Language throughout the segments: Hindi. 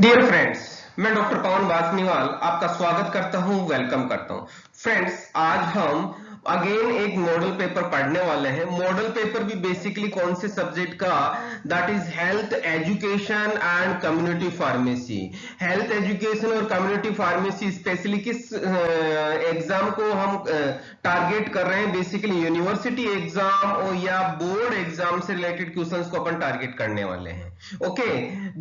डियर फ्रेंड्स, मैं डॉक्टर पवन वासनीवाल आपका स्वागत करता हूं, वेलकम करता हूं। फ्रेंड्स, आज हम अगेन एक मॉडल पेपर पढ़ने वाले हैं। मॉडल पेपर भी बेसिकली कौन से सब्जेक्ट का, that is health education and community pharmacy. Health education और कम्युनिटी फार्मेसी स्पेशली किस एग्जाम को हम टारगेट कर रहे हैं? बेसिकली यूनिवर्सिटी एग्जाम और या बोर्ड एग्जाम से रिलेटेड क्वेश्चंस को अपन टारगेट करने वाले हैं। ओके,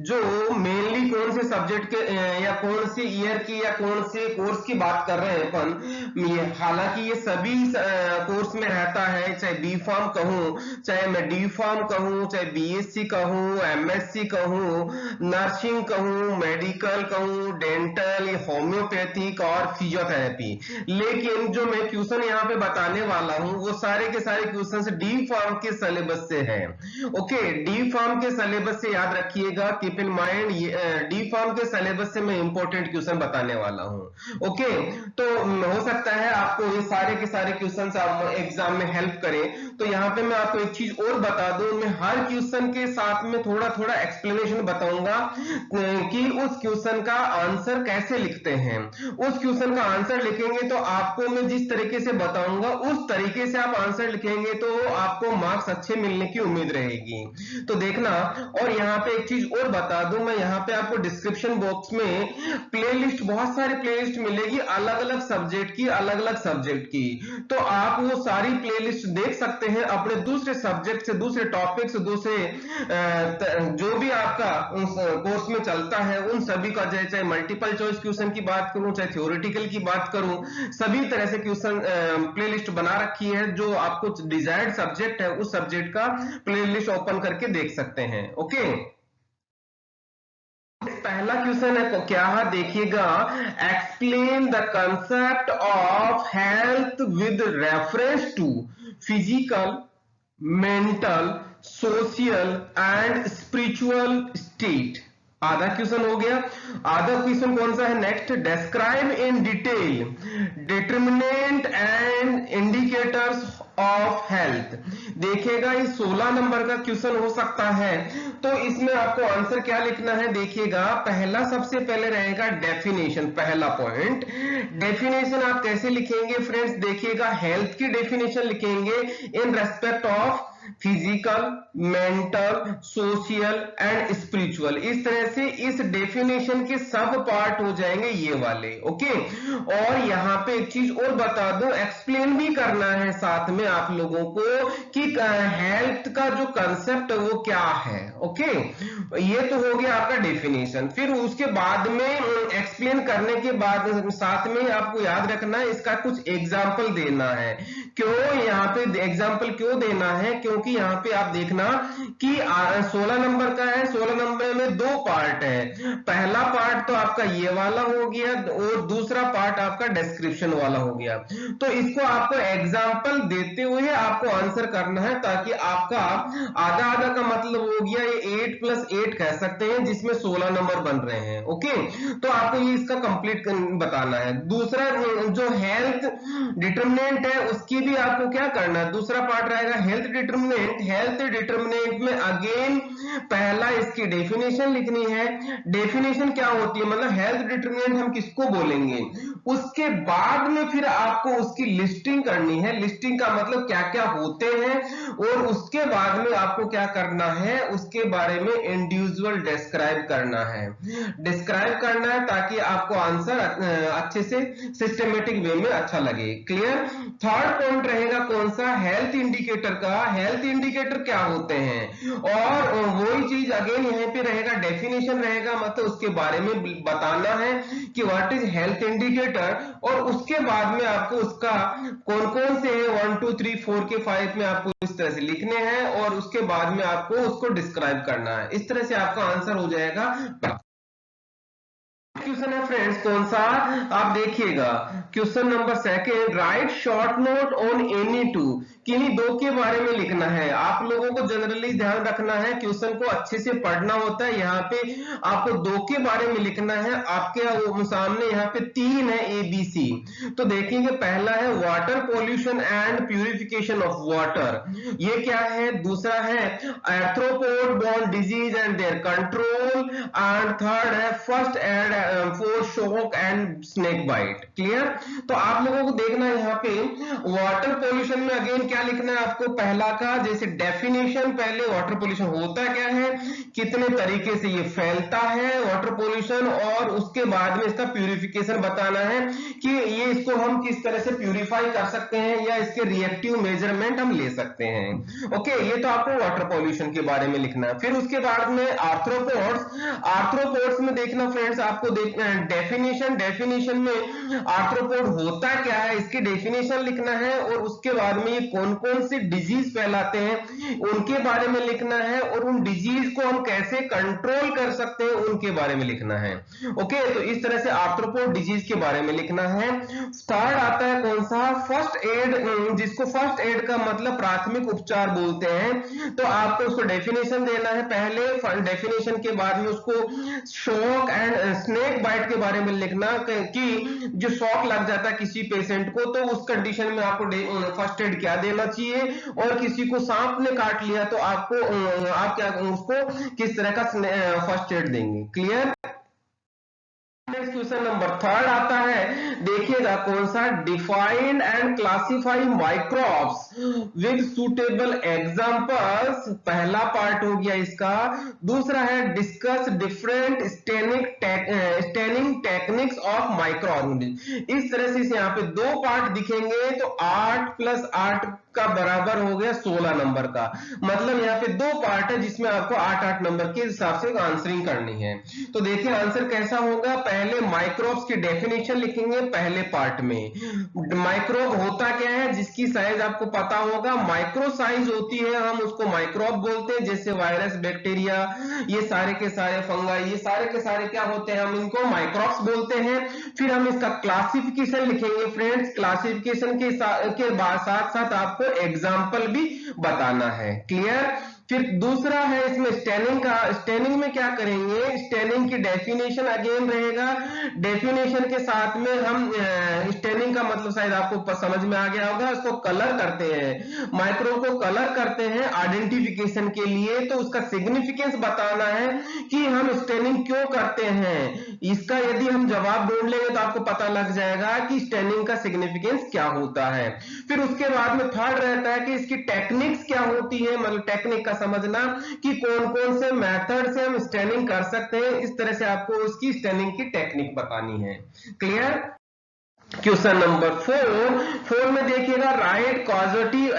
जो मेनली कौन से सब्जेक्ट के या कौन से ईयर की या कौन से कोर्स की बात कर रहे हैं अपन। हालांकि ये सभी कोर्स में रहता है, चाहे बी फार्म कहूं, चाहे मैं डी फार्म कहूं, चाहे बीएससी कहूं, एमएससी कहूं, नर्सिंग कहूं, मेडिकल कहूं, डेंटल, होम्योपैथिक और फिजियोथेरेपी। लेकिन जो मैं क्वेश्चन यहाँ पे बताने वाला हूं वो सारे के सारे क्वेश्चन डी फार्म के सिलेबस से हैं। ओके, डी फार्म के सिलेबस से याद रखिएगा, keep in mind, D pharm के सिलेबस से मैं इंपॉर्टेंट क्वेश्चन बताने वाला हूं। ओके, तो हो सकता है आपको ये सारे के सारे क्वेश्चन एग्जाम में हेल्प करें। तो यहाँ पे मैं आपको एक चीज और बता दूं, मैं हर क्वेश्चन के साथ में थोड़ा थोड़ा एक्सप्लेनेशन बताऊंगा कि उस क्वेश्चन का आंसर कैसे लिखते हैं। उस क्वेश्चन का आंसर लिखेंगे तो आपको मैं जिस तरीके से बताऊंगा उस तरीके से आप आंसर लिखेंगे तो आपको मार्क्स अच्छे मिलने की उम्मीद रहेगी। तो देखना, और यहाँ पे एक चीज और बता दूं, मैं यहाँ पे आपको डिस्क्रिप्शन बॉक्स में प्लेलिस्ट, बहुत सारी प्लेलिस्ट मिलेगी अलग अलग सब्जेक्ट की, अलग अलग सब्जेक्ट की। तो आप वो सारी प्लेलिस्ट देख सकते हैं अपने दूसरे सब्जेक्ट से, दूसरे टॉपिक से, दूसरे जो भी आपका कोर्स में चलता है उन सभी का, चाहे मल्टीपल चॉइस क्वेश्चन की बात करूं, चाहे थ्योरेटिकल की बात करूं, सभी तरह से क्वेश्चन प्लेलिस्ट बना रखी है। जो आपको डिजायर्ड सब्जेक्ट है उस सब्जेक्ट का प्लेलिस्ट ओपन करके देख सकते हैं। ओके, पहला क्वेश्चन है क्या है, देखिएगा। Explain the concept of health with reference to physical, mental, social and spiritual state. आधा क्वेश्चन हो गया। आधा क्वेश्चन कौन सा है? Next, describe in detail determinant and indicators of health. देखिएगा, ये 16 नंबर का क्वेश्चन हो सकता है। तो इसमें आपको आंसर क्या लिखना है? देखिएगा, पहला सबसे पहले रहेगा डेफिनेशन। पहला पॉइंट, डेफिनेशन आप कैसे लिखेंगे फ्रेंड्स? देखिएगा, हेल्थ की डेफिनेशन लिखेंगे in respect of physical, mental, social and spiritual. इस तरह से इस डेफिनेशन के सब पार्ट हो जाएंगे ये वाले। ओके, और यहाँ पे एक चीज और बता दूं, एक्सप्लेन भी करना है साथ में आप लोगों को कि हेल्थ का जो कंसेप्ट है वो क्या है। ओके, ये तो हो गया आपका डेफिनेशन। फिर उसके बाद में एक्सप्लेन करने के बाद साथ में आपको याद रखना है इसका कुछ एग्जाम्पल देना है। क्यों यहाँ पे एग्जाम्पल क्यों देना है? क्योंकि यहाँ पे आप देखना कि 16 नंबर का है, 16 नंबर में दो पार्ट है। पहला पार्ट तो आपका ये वाला हो गया और दूसरा पार्ट आपका डिस्क्रिप्शन वाला हो गया। तो इसको आपको एग्जाम्पल देते हुए आपको आंसर करना है, ताकि आपका आधा आधा का मतलब हो गया ये 8 + 8 कह सकते हैं, जिसमें 16 नंबर बन रहे हैं। ओके, तो आपको ये इसका कंप्लीट बताना है। दूसरा जो हेल्थ डिटरमिनेंट है उसकी भी आपको क्या करना है? दूसरा पार्ट रहेगा हेल्थ डिटरमिनेंट। हेल्थ डिटरमिनेंट में अगेन पहला इसकी डेफिनेशन लिखनी है। डेफिनेशन क्या होती है, मतलब हेल्थ डिटरमिनेंट हम किसको बोलेंगे। उसके बाद में फिर आपको उसकी लिस्टिंग करनी है। लिस्टिंग का मतलब क्या क्या होते हैं, और उसके बाद में आपको क्या करना है, उसके बारे में इंडिविजुअल डिस्क्राइब करना है। डिस्क्राइब करना है ताकि आपको आंसर अच्छे से सिस्टमेटिक वे में अच्छा लगे। क्लियर? थर्ड पॉइंट रहेगा कौन सा? हेल्थ इंडिकेटर का। हेल्थ इंडिकेटर क्या होते हैं, और वही चीज अगेन यहाँ पे रहेगा, डेफिनेशन रहेगा, मतलब उसके बारे में बताना है कि व्हाट इज हेल्थ इंडिकेटर। और उसके बाद में आपको उसका कौन कौन से 1 2 3 4 के 5 में आपको इस तरह से लिखने हैं, और उसके बाद में आपको उसको डिस्क्राइब करना है। इस तरह से आपका आंसर हो जाएगा। क्वेश्चन है फ्रेंड्स कौन सा, आप देखिएगा question number second, right short note on any two, किन्हीं दो के बारे में लिखना है। आप लोगों को जनरली ध्यान रखना है, क्वेश्चन को अच्छे से पढ़ना होता है। यहाँ पे आपको दो के बारे में लिखना है। आपके सामने यहाँ पे तीन है ए बी सी, तो देखेंगे पहला है water pollution and purification of water, ये क्या है। दूसरा है arthropod borne disease and their control, and third है first aid for shock and snake bite. Clear, तो आप लोगों को देखना है यहाँ पे वाटर पॉल्यूशन में अगेन क्या लिखना है आपको, पहला का जैसे डेफिनेशन, पहले वाटर पॉल्यूशन होता क्या है, कितने तरीके से ये फैलता है वाटर पॉल्यूशन, और उसके बाद में इसका प्यूरिफिकेशन बताना है कि ये इसको हम किस तरह से प्यूरिफाई कर सकते हैं या इसके रिएक्टिव मेजरमेंट हम ले सकते हैं। ओके, ये तो आपको वाटर पॉल्यूशन के बारे में लिखना है। फिर उसके बाद में आर्थ्रोपोड्स, आर्थ्रोपोड्स में देखना फ्रेंड्स आपको देखना है डेफिनेशन में आर्थ्रोपोड होता क्या है, इसकी डेफिनेशन लिखना है, और उसके बाद में ये कौन कौन से डिजीज फैलाते हैं उनके बारे में लिखना है, और उन डिजीज को हम कैसे कंट्रोल कर सकते हैं उनके बारे में लिखना है। ओके, तो इस तरह से आर्थ्रोपोड डिजीज के बारे में लिखना है। थर्ड आता है कौन सा, फर्स्ट एड, जिसको फर्स्ट एड का मतलब प्राथमिक उपचार बोलते हैं। तो आपको उसको डेफिनेशन देना है, पहले डेफिनेशन के बाद में उसको शॉक एंड स्नेक बाइट के बारे में लिखना कि जो शॉक लग जाता है किसी पेशेंट को, तो उस कंडीशन में आपको फर्स्ट एड क्या देना चाहिए, और किसी को सांप ने काट लिया तो आपको आप क्या उसको किस तरह का फर्स्ट एड देंगे। Clear. Next question number third आता है, देखिएगा कौन सा, define and classify microbes with suitable examples, पहला पार्ट हो गया इसका। दूसरा है discuss different staining techniques of micro organism. इस तरह से यहाँ पे दो पार्ट दिखेंगे, तो 8 + 8 का बराबर हो गया 16 नंबर का, मतलब यहाँ पे दो पार्ट है जिसमें आपको 8-8 नंबर के हिसाब से आंसरिंग करनी है। तो देखिए आंसर कैसा होगा, पहले माइक्रोब्स की डेफिनेशन लिखेंगे पहले पार्ट में। माइक्रोब होता क्या है, जिसकी साइज आपको पता होगा, माइक्रो साइज होती है, हम उसको माइक्रोब बोलते हैं। जैसे वायरस, बैक्टीरिया, ये सारे के सारे फंगाई, ये सारे के सारे क्या होते हैं, हम इनको माइक्रोब्स बोलते हैं। फिर हम इसका क्लासिफिकेशन लिखेंगे फ्रेंड्स, क्लासिफिकेशन के साथ साथ आपको एग्जाम्पल भी बताना है। क्लियर। फिर दूसरा है इसमें स्टेनिंग का, स्टेनिंग में क्या करेंगे, स्टेनिंग की डेफिनेशन अगेन रहेगा, डेफिनेशन के साथ में हम स्टेनिंग का मतलब शायद आपको समझ में आ गया होगा, इसको कलर करते हैं, माइक्रोब को कलर करते हैं आइडेंटिफिकेशन के लिए, तो उसका सिग्निफिकेंस बताना है कि हम स्टेनिंग क्यों करते हैं। इसका यदि हम जवाब ढूंढ लेंगे तो आपको पता लग जाएगा कि स्टेनिंग का सिग्निफिकेंस क्या होता है। फिर उसके बाद में थर्ड रहता है कि इसकी टेक्निक्स क्या होती है, मतलब टेक्निक का समझना कि कौन कौन से मेथड से हम स्टेनिंग कर सकते हैं, इस तरह से आपको उसकी स्टेनिंग की टेक्निक बतानी है। क्लियर। क्वेश्चन नंबर 4 में देखिएगा, right causative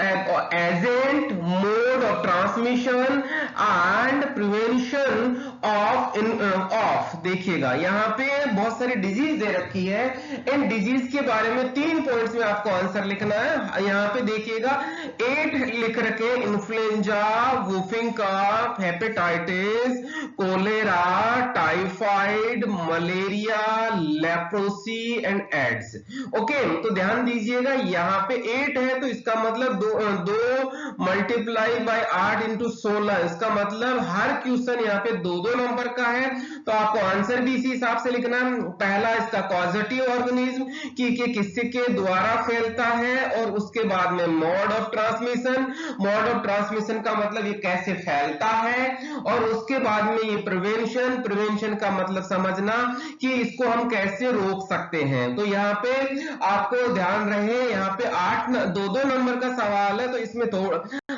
agent, mode of transmission and prevention of देखिएगा यहाँ पे बहुत सारी डिजीज दे रखी है, इन डिजीज के बारे में 3 पॉइंट्स में आपको आंसर लिखना है। यहाँ पे देखिएगा 8 लिख रखे, influenza, whooping cough, hepatitis, cholera, typhoid, malaria, leprosy and AIDS. Okay, तो ध्यान दीजिएगा यहाँ पे 8 है, तो इसका मतलब 2 मल्टीप्लाई बाय 8 × 16, इसका मतलब हर क्वेश्चन यहाँ पे 2-2 नंबर का है। तो आपको आंसर भी इसी हिसाब से लिखना है। पहला इसका कॉजेटिव ऑर्गेनिज्म कि किससे के द्वारा फैलता है, और उसके बाद में mode of transmission, mode of transmission का मतलब ये कैसे फैलता है, और उसके बाद में ये प्रिवेंशन, प्रिवेंशन का मतलब समझना कि इसको हम कैसे रोक सकते हैं। तो यहाँ पे आपको ध्यान रहे, यहाँ पे 2-2 नंबर का सवाल है, तो इसमें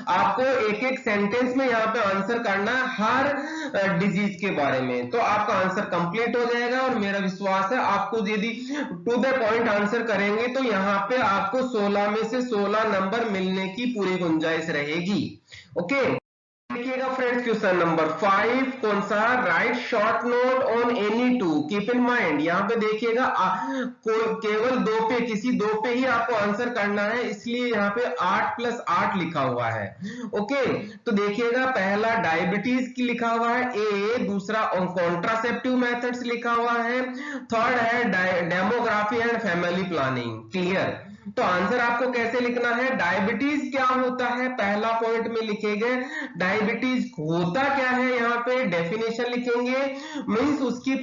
आपको एक-एक सेंटेंस में यहाँ पे आंसर करना हर डिजीज के बारे में, तो आपका आंसर कंप्लीट हो जाएगा। और मेरा विश्वास है आपको यदि टू द पॉइंट आंसर करेंगे तो यहाँ पे आपको 16 में से 16 नंबर मिलने की पूरी गुंजाइश रहेगी। ओके, देखिएगा फ्रेंड्स क्वेश्चन नंबर 5 कौन सा, right short note on any two, keep in mind यहाँ पे देखिएगा केवल दो पे, किसी दो पे ही आपको आंसर करना है, इसलिए यहाँ पे 8 + 8 लिखा हुआ है। ओके, तो देखिएगा पहला डायबिटीज की लिखा हुआ है ए, दूसरा कॉन्ट्रासेप्टिव मेथड्स लिखा हुआ है, थर्ड है demography and family planning. Clear? तो आंसर आपको कैसे लिखना है, डायबिटीज क्या होता है पहला पॉइंट में लिखेंगे, डायबिटीज होता क्या है, यहाँ पे डेफिनेशन लिखेंगे, मींस उसकी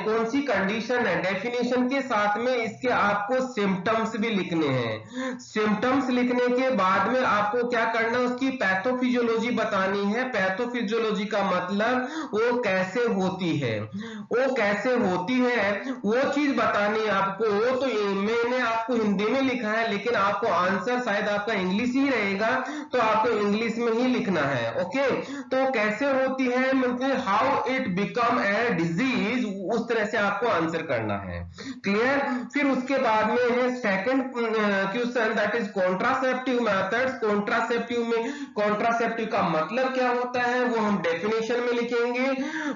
कौन सी कंडीशन है, डेफिनेशन के साथ में इसके आपको सिम्टम्स भी लिखने हैं। सिम्टम्स लिखने के बाद में आपको क्या करना है, उसकी पैथोफिजियोलॉजी बतानी है। पैथोफिजियोलॉजी का मतलब वो कैसे होती है, वो कैसे होती है वो चीज बतानी है आपको। तो मैंने आपको हिंदी में लिखा है, लेकिन आपको आंसर शायद आपका इंग्लिश ही रहेगा, तो आपको इंग्लिश में ही लिखना है। ओके, तो कैसे होती है मतलब how it become a disease, उस तरह से आपको आंसर करना है। क्लियर? फिर उसके बाद में है second question, that is contraceptive methods. Contraceptive में कॉन्ट्रासेप्टिव का मतलब क्या होता है वो हम डेफिनेशन में लिखेंगे,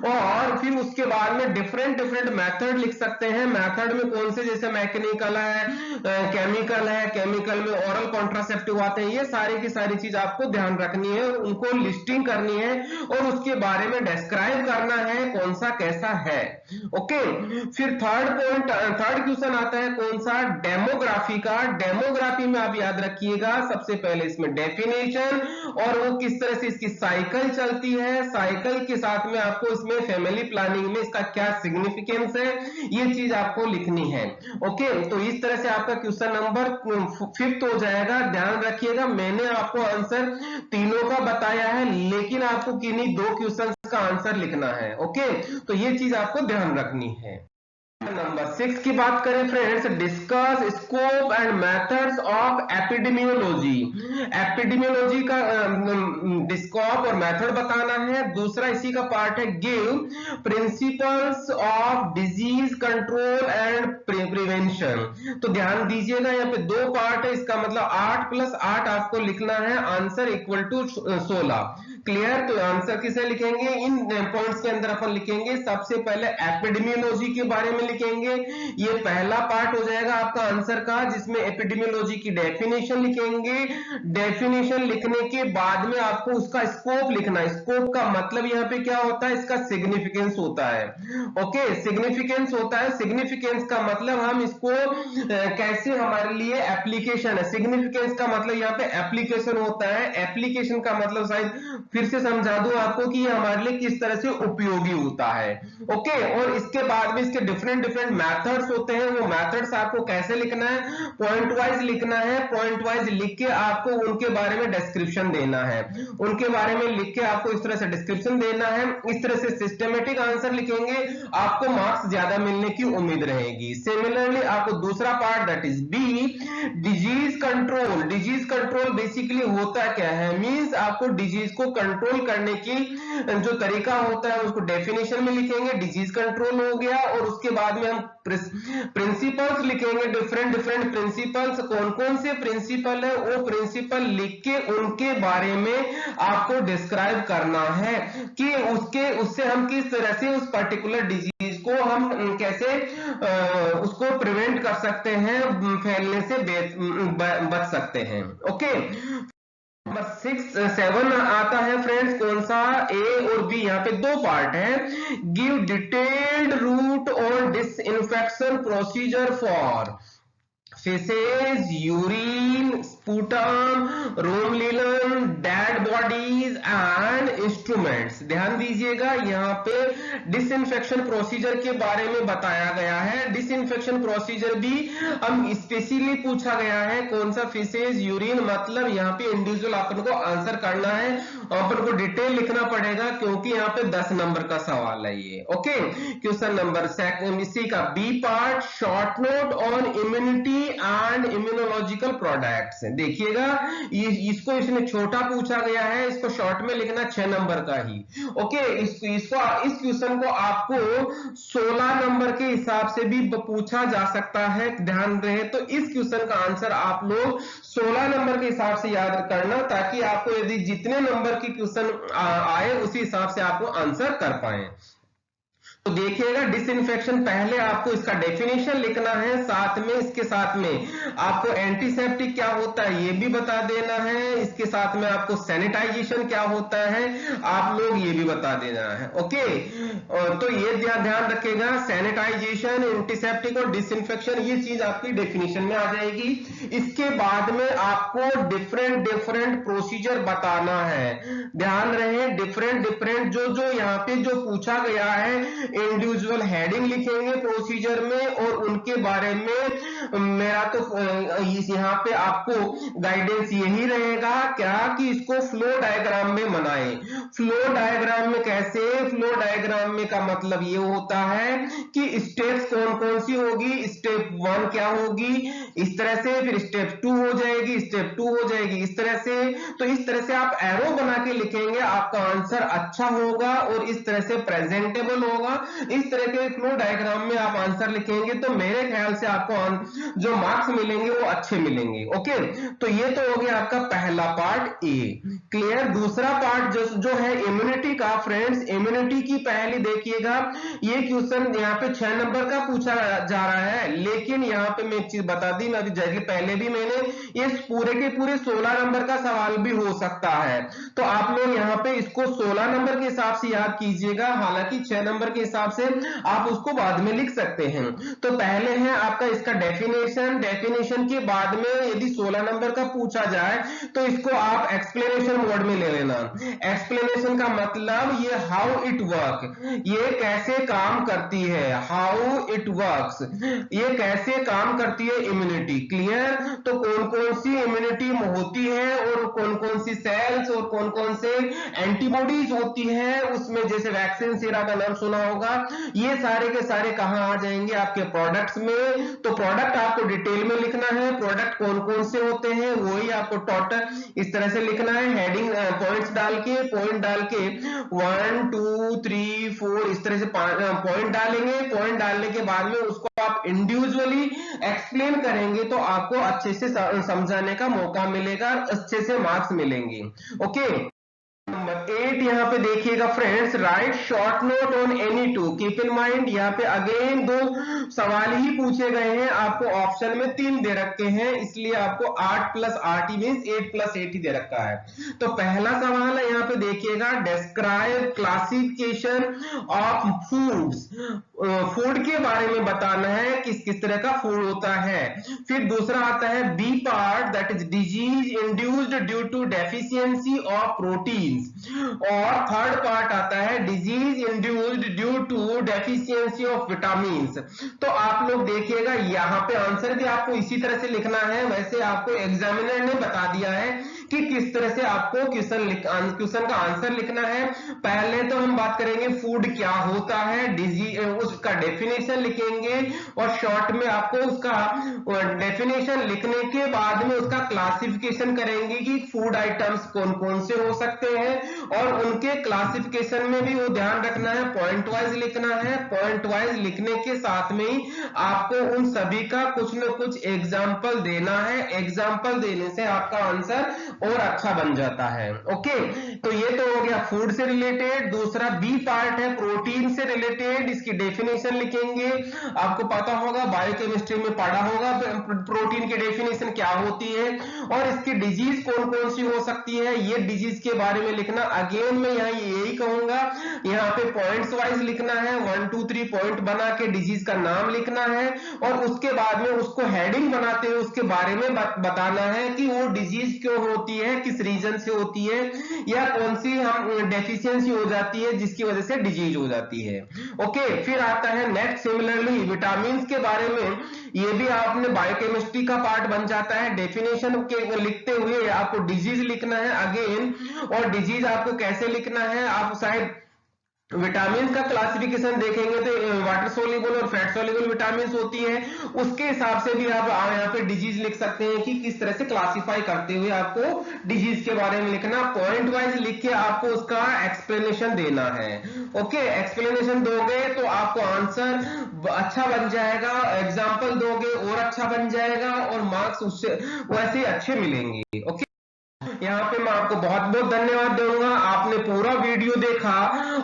और फिर उसके बाद में डिफरेंट मेथड लिख सकते हैं। मेथड में कौन से, जैसे मैकेनिकल है, केमिकल है, केमिकल में ओरल कॉन्ट्रासेप्टिव आते हैं, ये सारी की सारी चीज आपको ध्यान रखनी है, उनको लिस्टिंग करनी है और उसके बारे में डिस्क्राइब करना है कौन सा कैसा है। ओके, फिर थर्ड क्वेश्चन आता है कौन सा, डेमोग्राफी का। डेमोग्राफी में आप याद रखिएगा सबसे पहले इसमें डेफिनेशन और वो किस तरह से इसकी साइकिल चलती है, साइकिल के साथ में आपको इसमें फैमिली प्लानिंग में इसका क्या सिग्निफिकेंस है, ये चीज आपको लिखनी है। ओके, तो इस तरह से आपका क्वेश्चन नंबर 5 हो जाएगा। ध्यान रखिएगा मैंने आपको आंसर तीनों का बताया है, लेकिन आपको किन्हीं 2 क्वेश्चन का आंसर लिखना है। ओके, तो ये चीज आपको ध्यान रखनी है। नंबर 6 की बात करें friends, discuss scope and methods of epidemiology. Epidemiology का स्कोप और मेथड बताना है। दूसरा इसी का पार्ट है give principles of disease control and prevention. तो ध्यान दीजिएगा यहाँ पे 2 पार्ट है, इसका मतलब 8 + 8 आपको लिखना है, आंसर इक्वल टू 16। क्लियर? तो आंसर किसे लिखेंगे, इन पॉइंट्स के अंदर अपन लिखेंगे सबसे पहले एपिडेमियोलॉजी के बारे में लिखेंगे, ये पहला पार्ट हो जाएगा आपका आंसर का, जिसमें एपिडेमियोलॉजी की डेफिनेशन लिखेंगे। डेफिनेशन लिखने के बाद में आपको उसका स्कोप लिखना है। स्कोप का मतलब यहाँ पे क्या होता है, इसका सिग्निफिकेंस होता है। ओके, सिग्निफिकेंस होता है, सिग्निफिकेंस का मतलब हम इसको कैसे हमारे लिए एप्लीकेशन है। सिग्निफिकेंस का मतलब यहाँ पे एप्लीकेशन होता है, एप्लीकेशन का मतलब शायद फिर से समझा दूं आपको कि ये हमारे लिए किस तरह से उपयोगी होता है। ओके, और इसके बाद में इसके डिफरेंट मेथड्स होते हैं, वो मेथड्स आपको कैसे लिखना है, पॉइंट वाइज लिखना है। पॉइंट वाइज लिख के आपको उनके बारे में डिस्क्रिप्शन देना है, उनके बारे में लिख के आपको इस तरह से डिस्क्रिप्शन देना है। इस तरह से सिस्टमेटिक आंसर लिखेंगे, आपको मार्क्स ज्यादा मिलने की उम्मीद रहेगी। सिमिलरली आपको दूसरा part that is B, disease control. Disease control basically होता क्या है, मींस आपको डिजीज को कंट्रोल करने की जो तरीका होता है उसको डेफिनेशन में लिखेंगे, डिजीज कंट्रोल हो गया। और उसके बाद में हम प्रिंसिपल्स लिखेंगे, डिफरेंट प्रिंसिपल्स, कौन कौन से प्रिंसिपल है वो प्रिंसिपल लिख के उनके बारे में आपको डिस्क्राइब करना है कि उससे हम किस तरह से उस पर्टिकुलर डिजीज को हम कैसे उसको प्रिवेंट कर सकते हैं, फैलने से बच सकते हैं। ओके, नंबर 7 आता है फ्रेंड्स कौन सा, ए और बी। यहाँ पे 2 पार्ट है, गिव डिटेल्ड रूट और disinfection procedure for faces, urine, sputum, room linen, dead bodies and instruments. ध्यान दीजिएगा यहाँ पे डिसइंफेक्शन प्रोसीजर के बारे में बताया गया है। डिसइंफेक्शन प्रोसीजर भी हम स्पेशली पूछा गया है, कौन सा, फेसेस, यूरिन, मतलब यहाँ पे इंडिविजुअल अपन को आंसर करना है, अपन को डिटेल लिखना पड़ेगा क्योंकि यहाँ पे 10 नंबर का सवाल है ये। ओके, क्वेश्चन नंबर इसी का B part, short note on immunity and immunological products. देखिएगा इसको इसने छोटा पूछा गया है, इसको शॉर्ट में लिखना 6 नंबर का ही। ओके, इस क्वेश्चन को आपको 16 नंबर के हिसाब से भी पूछा जा सकता है, ध्यान रहे। तो इस क्वेश्चन का आंसर आप लोग 16 नंबर के हिसाब से याद करना, ताकि आपको यदि जितने नंबर नंबर की क्वेश्चन आए उसी हिसाब से आपको आंसर कर पाए। तो देखिएगा डिसइंफेक्शन पहले आपको इसका डेफिनेशन लिखना है, साथ में इसके साथ में आपको एंटीसेप्टिक क्या होता है ये भी बता देना है, इसके साथ में आपको सैनिटाइजेशन क्या होता है आप लोग ये भी बता देना है। ओके, तो ये ध्यान रखिएगा, सैनिटाइजेशन, एंटीसेप्टिक और डिसइंफेक्शन ये चीज आपकी डेफिनेशन में आ जाएगी। इसके बाद में आपको डिफरेंट प्रोसीजर बताना है। ध्यान रहे डिफरेंट जो यहाँ पे जो पूछा गया है इंडिविजुअल हेडिंग लिखेंगे प्रोसीजर में, और उनके बारे में मेरा तो यहाँ पे आपको गाइडेंस यही रहेगा क्या कि इसको फ्लो डायग्राम में बनाएं। फ्लो डायग्राम में कैसे? फ्लो डायग्राम में का मतलब ये होता है कि स्टेप्स कौन कौन सी होगी, स्टेप 1 क्या होगी, इस तरह से, फिर स्टेप 2 हो जाएगी, स्टेप 2 हो जाएगी, इस तरह से। तो इस तरह से आप एरो बना के लिखेंगे, आपका आंसर अच्छा होगा और इस तरह से प्रेजेंटेबल होगा। इस तरह के फ्लो डायग्राम में आप आंसर लिखेंगे तो मेरे ख्याल से आपको जो मार्क्स मिलेंगे वो अच्छे मिलेंगे। ओके, तो ये तो हो गया आपका पहला पार्ट ए। क्लियर? दूसरा पार्ट जो है इम्यूनिटी का। फ्रेंड्स, इम्यूनिटी की पहली देखिएगा, ये क्वेश्चन यहाँ पे 6 नंबर का पूछा जा रहा है, लेकिन यहाँ पे मैं एक चीज बता दी, मैं अभी जैसे पहले भी मैंने, ये पूरे के पूरे 16 नंबर का सवाल भी हो सकता है। तो आप लोग यहाँ पे इसको 16 नंबर के हिसाब से याद कीजिएगा, हालांकि 6 नंबर के हिसाब से आप उसको बाद में लिख सकते हैं। तो पहले है आपका इसका डेफिनेशन, डेफिनेशन के बाद में यदि 16 नंबर का पूछा जाए तो इसको आप एक्सप्लेनेशन मोड में ले लेना। एक्सप्लेनेशन का मतलब ये हाउ इट वर्क, ये कैसे काम करती है, हाउ इट वर्क्स, ये कैसे काम करती है इम्यूनिटी। क्लियर? तो कौन कौन सी इम्यूनिटी होती है और कौन कौन सी सेल्स और कौन कौन से एंटीबॉडीज होती है उसमें, जैसे वैक्सीन सीरा का नाम सुना होगा, ये सारे के सारे कहां आ जाएंगे आपके प्रोडक्ट्स में। तो प्रोडक्ट आपको डिटेल में लिखना है, प्रोडक्ट कौन कौन से होते हैं वही आपको टोटल इस तरह से लिखना है, हेडिंग पॉइंट डाल के 1 2 3 4 इस तरह से पॉइंट डालेंगे। पॉइंट डालने के बाद में उसको आप इंडिविजुअली एक्सप्लेन करेंगे तो आपको अच्छे से समझाने का मौका मिलेगा, अच्छे से मार्क्स मिलेंगे। ओके, नंबर 8 यहाँ पे देखिएगा friends, right short note on any two. Keep in mind यहाँ पे अगेन 2 सवाल ही पूछे गए हैं, आपको ऑप्शन में 3 दे रखे हैं, इसलिए आपको 8 + 8 मींस 8 + 8 ही दे रखा है। तो पहला सवाल है यहाँ पे देखिएगा, describe classification of foods. Food के बारे में बताना है किस किस तरह का फूड होता है। फिर दूसरा आता है B part, that is disease induced due to deficiency of protein, और थर्ड पार्ट आता है disease induced due to deficiency of vitamin. तो आप लोग देखिएगा यहाँ पे आंसर भी आपको इसी तरह से लिखना है, वैसे आपको एग्जामिनर ने बता दिया है कि किस तरह से आपको क्वेश्चन का आंसर लिखना है। पहले तो हम बात करेंगे फूड क्या होता है, डिजीज उसका डेफिनेशन लिखेंगे, और शॉर्ट में आपको उसका डेफिनेशन लिखने के बाद में उसका क्लासिफिकेशन करेंगे कि फूड आइटम्स कौन कौन से हो सकते हैं, और उनके क्लासिफिकेशन में भी वो ध्यान रखना है, पॉइंट वाइज लिखना है। पॉइंट वाइज लिखने के साथ में ही आपको उन सभी का कुछ न कुछ एग्जाम्पल देना है, एग्जाम्पल देने से आपका आंसर और अच्छा बन जाता है। ओके, तो ये तो हो गया फूड से रिलेटेड। दूसरा बी पार्ट है प्रोटीन से रिलेटेड, इसकी डेफिनेशन लिखेंगे। आपको पता होगा बायोकेमिस्ट्री में पढ़ा होगा प्रोटीन की डेफिनेशन क्या होती है, और इसकी डिजीज कौन कौन सी हो सकती है, ये डिजीज के बारे में लिखना। अगेन मैं यहाँ यही कहूंगा, यहाँ पे पॉइंट्स वाइज लिखना है, 1 2 3 पॉइंट बना के डिजीज का नाम लिखना है, और उसके बाद में उसको हेडिंग बनाते हुए उसके बारे में बताना है कि वो डिजीज क्यों होती है, किस रीजन से होती है, या कौन सी हम डेफिशिएंसी हो जाती है जिसकी वजह से डिजीज हो जाती है। ओके, फिर आता है नेक्स्ट सिमिलरली विटामिन के बारे में, ये भी आपने बायोकेमिस्ट्री का पार्ट बन जाता है। डेफिनेशन के लिखते हुए आपको डिजीज लिखना है अगेन, और डिजीज आपको कैसे लिखना है, आप शायद विटामिन का क्लासिफिकेशन देखेंगे तो वाटर सोल्यूबल और फैट सोल्यूबल विटामिन होती है, उसके हिसाब से भी आप यहाँ पे डिजीज लिख सकते हैं कि किस तरह से क्लासिफाई करते हुए आपको डिजीज के बारे में लिखना। पॉइंट वाइज लिख के आपको उसका एक्सप्लेनेशन देना है। ओके, एक्सप्लेनेशन दोगे तो आपको आंसर अच्छा बन जाएगा, एग्जाम्पल दोगे और अच्छा बन जाएगा, और मार्क्स उससे वैसे अच्छे मिलेंगे। ओके, यहाँ पे मैं आपको बहुत बहुत धन्यवाद दूंगा, आपने पूरा वीडियो देखा।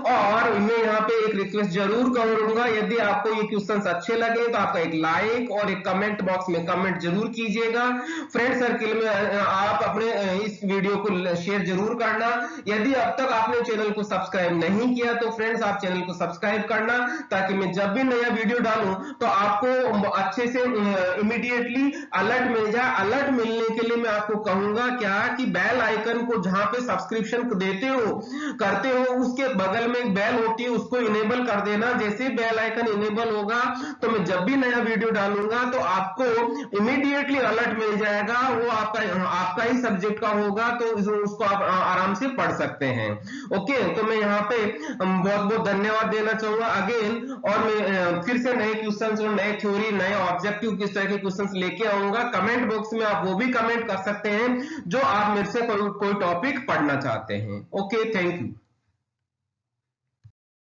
और मैं यहाँ पे एक रिक्वेस्ट जरूर करूंगा, यदि आपको ये क्वेश्चंस अच्छे लगे तो आपका एक लाइक और एक कमेंट बॉक्स में कमेंट जरूर कीजिएगा। फ्रेंड सर्किल में आप अपने इस वीडियो को शेयर जरूर करना। यदि अब तक आपने चैनल को सब्सक्राइब नहीं किया तो फ्रेंड्स आप चैनल को सब्सक्राइब करना, ताकि मैं जब भी नया वीडियो डालूं तो आपको अच्छे से इमीडिएटली अलर्ट मिल जाए। अलर्ट मिलने के लिए मैं आपको कहूंगा क्या कि बेल आइकन को जहां पे सब्सक्रिप्शन देते हो करते हो उसके बगल में एक बेल होती है, उसको इनेबल कर देना। जैसे बेल आइकन इनेबल होगा तो मैं जब भी नया वीडियो डालूंगा तो आपको इमीडिएटली अलर्ट मिल जाएगा। वो आपका ही सब्जेक्ट का होगा, तो उसको आप आराम से पढ़ सकते हैं। ओके, तो मैं यहाँ पे बहुत बहुत धन्यवाद देना चाहूंगा अगेन। और मैं फिर से नए क्वेश्चंस और नए थ्योरी, नए ऑब्जेक्टिव किस तरह के क्वेश्चंस लेके आऊंगा। कमेंट बॉक्स में आप वो भी कमेंट कर सकते हैं जो आप मेरे से कोई टॉपिक पढ़ना चाहते हैं। Okay, thank you.